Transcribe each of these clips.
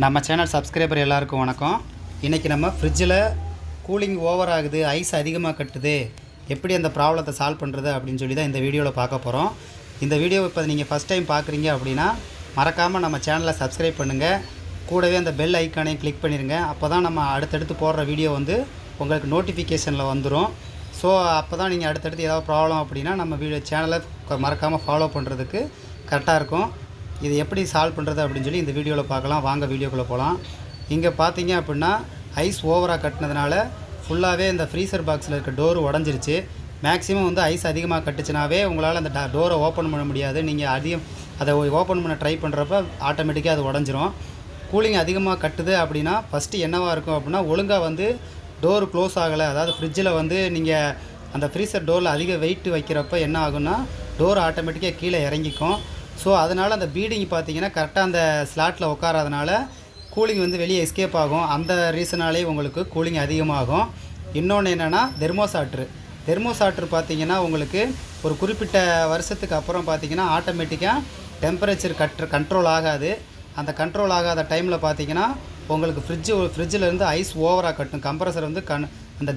நம்ம channel subscriber எல்லாருக்கும் வணக்கம். இன்றைக்கி நம்ம ஃப்ரிட்ஜில் கூலிங் ஓவர் ஆகுது, ஐஸ் அதிகமாக கட்டுது, எப்படி அந்த ப்ராப்ளத்தை சால்வ் பண்ணுறது அப்படின்னு சொல்லி தான் இந்த வீடியோவில் பார்க்க போகிறோம். இந்த வீடியோ இப்போ நீங்கள் ஃபஸ்ட் டைம் பார்க்குறீங்க அப்படின்னா மறக்காமல் நம்ம சேனலை சப்ஸ்கிரைப் பண்ணுங்கள். கூடவே அந்த பெல் ஐக்கானையும் கிளிக் பண்ணிடுங்க. அப்போ தான் நம்ம அடுத்தடுத்து போடுற வீடியோ உங்களுக்கு நோட்டிஃபிகேஷனில் வந்துடும். ஸோ அப்போ தான் நீங்கள் அடுத்தடுத்து ஏதாவது ப்ராப்ளம் அப்படின்னா நம்ம சேனலை மறக்காமல் ஃபாலோ பண்ணுறதுக்கு கரெக்டாக இருக்கும். இது எப்படி சால்வ் பண்ணுறது அப்படின்னு சொல்லி இந்த வீடியோவில் பார்க்கலாம். வாங்க வீடியோக்குள்ளே போகலாம். இங்கே பார்த்தீங்க அப்படின்னா ஐஸ் ஓவராக கட்டினதுனால ஃபுல்லாகவே இந்த ஃப்ரீசர் பாக்ஸில் இருக்க டோரு உடஞ்சிருச்சு. மேக்ஸிமம் ஐஸ் அதிகமாக கட்டுச்சுனாவே உங்களால் அந்த டோரை ஓப்பன் பண்ண முடியாது. நீங்கள் அதை ஓப்பன் பண்ண ட்ரை பண்ணுறப்ப ஆட்டோமேட்டிக்காக அது உடஞ்சிரும். கூலிங் அதிகமாக கட்டுது அப்படின்னா ஃபஸ்ட்டு என்னவாக இருக்கும் அப்படின்னா ஒழுங்காக டோரு க்ளோஸ் ஆகலை. அதாவது ஃப்ரிட்ஜில் நீங்கள் அந்த ஃப்ரீசர் டோரில் அதிக வெயிட் வைக்கிறப்ப என்ன ஆகுன்னா டோர் ஆட்டோமேட்டிக்காக கீழே இறங்கிக்கும். ஸோ அதனால் அந்த பீடிங் பார்த்தீங்கன்னா கரெக்டாக அந்த ஸ்லாட்டில் உட்காராதனால கூலிங் வெளியே எஸ்கேப் ஆகும். அந்த ரீசனாலே உங்களுக்கு கூலிங் அதிகமாகும். இன்னொன்று என்னென்னா தெர்மோசாட்ரு பார்த்தீங்கன்னா உங்களுக்கு ஒரு குறிப்பிட்ட வருஷத்துக்கு அப்புறம் பார்த்தீங்கன்னா ஆட்டோமேட்டிக்காக டெம்பரேச்சர் கண்ட்ரோல் ஆகாது. அந்த கண்ட்ரோல் ஆகாத டைமில் பார்த்தீங்கன்னா உங்களுக்கு ஃப்ரிட்ஜிலேருந்து ஐஸ் ஓவராக கட்டும். கம்ப்ரஸர் அந்த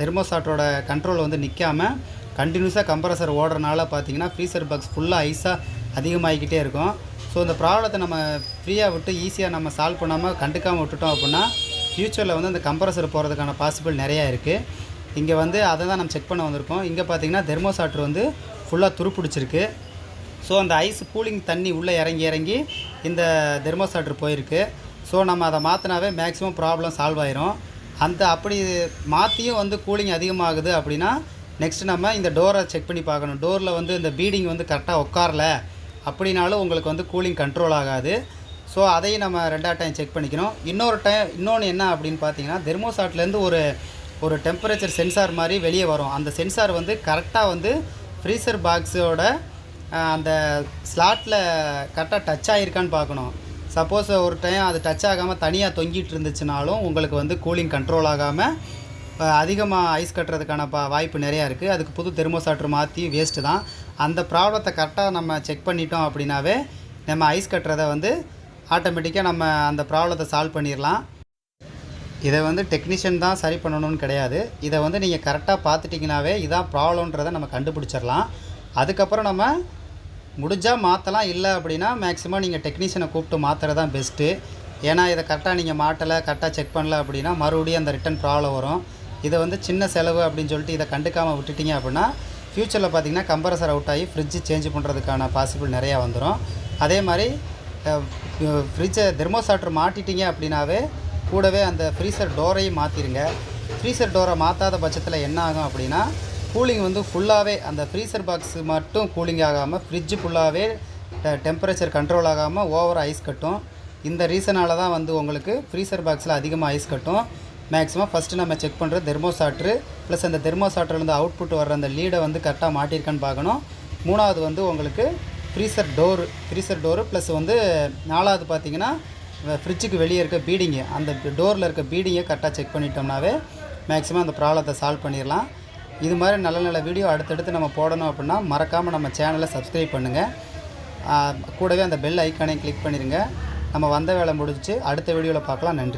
தெர்மோசாட்டரோட கண்ட்ரோல் நிற்காமல் கண்டினியூஸாக கம்ப்ரஸர் ஓடுறனால பார்த்தீங்கன்னா ஃப்ரீசர் பாக்ஸ் ஃபுல்லாக ஐஸாக அதிகமாகிக்கிட்டே இருக்கும். ஸோ இந்த ப்ராப்ளத்தை நம்ம ஃப்ரீயாக விட்டு ஈஸியாக நம்ம சால்வ் பண்ணாமல் கண்டுக்காமல் விட்டுட்டோம் அப்படின்னா ஃப்யூச்சரில் அந்த கம்ப்ரஸர் போகிறதுக்கான பாசிபிள் நிறையா இருக்குது. இங்கே அதை தான் நம்ம செக் பண்ண வந்திருக்கோம். இங்கே பார்த்தீங்கன்னா தெர்மோசாட்ரு ஃபுல்லாக துருப்பிடிச்சிருக்கு. ஸோ அந்த ஐஸ் கூலிங் தண்ணி உள்ளே இறங்கி இந்த தெர்மோசாட்ரு போயிருக்கு. ஸோ நம்ம அதை மாற்றினாவே மேக்ஸிமம் ப்ராப்ளம் சால்வ் ஆயிரும். அப்படி மாற்றியும் கூலிங் அதிகமாகுது அப்படின்னா நெக்ஸ்ட்டு நம்ம இந்த டோரை செக் பண்ணி பார்க்கணும். டோரில் இந்த பீடிங் கரெக்டாக உட்காரல அப்படின்னாலும் உங்களுக்கு கூலிங் கண்ட்ரோல் ஆகாது. ஸோ அதையும் நம்ம ரெண்டாவது டைம் செக் பண்ணிக்கணும். இன்னொன்று என்ன அப்படின்னு பார்த்தீங்கன்னா தெர்மோசாட்லேருந்து ஒரு டெம்பரேச்சர் சென்சார் மாதிரி வெளியே வரும். அந்த சென்சார் கரெக்டாக ஃப்ரீசர் பாக்ஸோட அந்த ஸ்லாட்டில் கரெக்டாக டச் ஆகிருக்கான்னு பார்க்கணும். சப்போஸ் ஒரு டைம் அது டச் ஆகாமல் தனியாக தொங்கிட்டு இருந்துச்சுனாலும் உங்களுக்கு கூலிங் கண்ட்ரோல் ஆகாமல் அதிகமாக ஐஸ் கட்டுறதுக்கான வாய்ப்பு நிறையா இருக்குது. அதுக்கு புது தெர்மோசாட்ரு மாற்றி வேஸ்ட்டு தான். அந்த ப்ராப்ளத்தை கரெக்டாக நம்ம செக் பண்ணிட்டோம் அப்படின்னாவே நம்ம ஐஸ் கட்டுறதை ஆட்டோமேட்டிக்காக நம்ம அந்த ப்ராப்ளத்தை சால்வ் பண்ணிடலாம். இதை டெக்னீஷியன் தான் சரி பண்ணணும்னு கிடையாது. இதை நீங்கள் கரெக்டாக பார்த்துட்டிங்கனாவே இதான் ப்ராப்ளம்ன்றதை நம்ம கண்டுபிடிச்சிடலாம். அதுக்கப்புறம் நம்ம முடிஞ்சால் மாற்றலாம். இல்லை அப்படின்னா மேக்ஸிமம் நீங்கள் டெக்னீஷியனை கூப்பிட்டு மாற்றுறது தான் பெஸ்ட்டு. ஏன்னா இதை கரெக்டாக நீங்கள் மாட்டலை, கரெக்டாக செக் பண்ணல அப்படின்னா மறுபடியும் அந்த ரிட்டன் ப்ராப்ளம் வரும். இதை சின்ன செலவு அப்படின்னு சொல்லிட்டு இதை கண்டுக்காமல் விட்டுட்டிங்க அப்படின்னா ஃப்யூச்சரில் பார்த்தீங்கன்னா கம்ப்ரஸர் அவுட் ஆகி ஃப்ரிட்ஜு சேஞ்ச் பண்ணுறதுக்கான பாசிபிள் நிறையா வந்துடும். அதே மாதிரி ஃப்ரிட்ஜை தெர்மோசாட்ரு மாட்டிட்டீங்க அப்படின்னாவே கூடவே அந்த ஃப்ரீசர் டோரையும் மாற்றிடுங்க. ஃப்ரீசர் டோரை மாற்றாத பட்சத்தில் என்ன ஆகும் அப்படின்னா கூலிங் ஃபுல்லாகவே அந்த ஃப்ரீசர் பாக்ஸு மட்டும் கூலிங் ஆகாமல் ஃப்ரிட்ஜு ஃபுல்லாகவே டெம்பரேச்சர் கண்ட்ரோல் ஆகாமல் ஓவர் ஐஸ் கட்டும். இந்த ரீசனால் தான் உங்களுக்கு ஃப்ரீசர் பாக்ஸில் அதிகமாக ஐஸ் கட்டும். மேக்ஸிமம் ஃபஸ்ட்டு நம்ம செக் பண்ணுறது தெர்மோசாட்ரு ப்ளஸ் அந்த தெர்மோசாட்ருலேருந்து அவுட்புட் வர்ற அந்த லீடை கரெக்டாக மாட்டியிருக்கான்னு பார்க்கணும். மூணாவது உங்களுக்கு ஃப்ரீசர் டோரு ப்ளஸ் நாலாவது பார்த்திங்கன்னா ஃப்ரிட்ஜுக்கு வெளியே இருக்க பீடிங்கு, அந்த டோரில் இருக்க பீடிங்கை கரெக்டாக செக் பண்ணிட்டோம்னாவே மேக்ஸிமம் அந்த ப்ராப்ளத்தை சால்வ் பண்ணிடலாம். இது மாதிரி நல்ல வீடியோ அடுத்தடுத்து நம்ம போடணும் அப்படின்னா மறக்காமல் நம்ம சேனலை சப்ஸ்கிரைப் பண்ணுங்கள். கூடவே அந்த பெல் ஐக்கானையும் கிளிக் பண்ணிடுங்க. நம்ம வந்த வேலை முடிஞ்சிச்சு. அடுத்த வீடியோவில் பார்க்கலாம். நன்றி.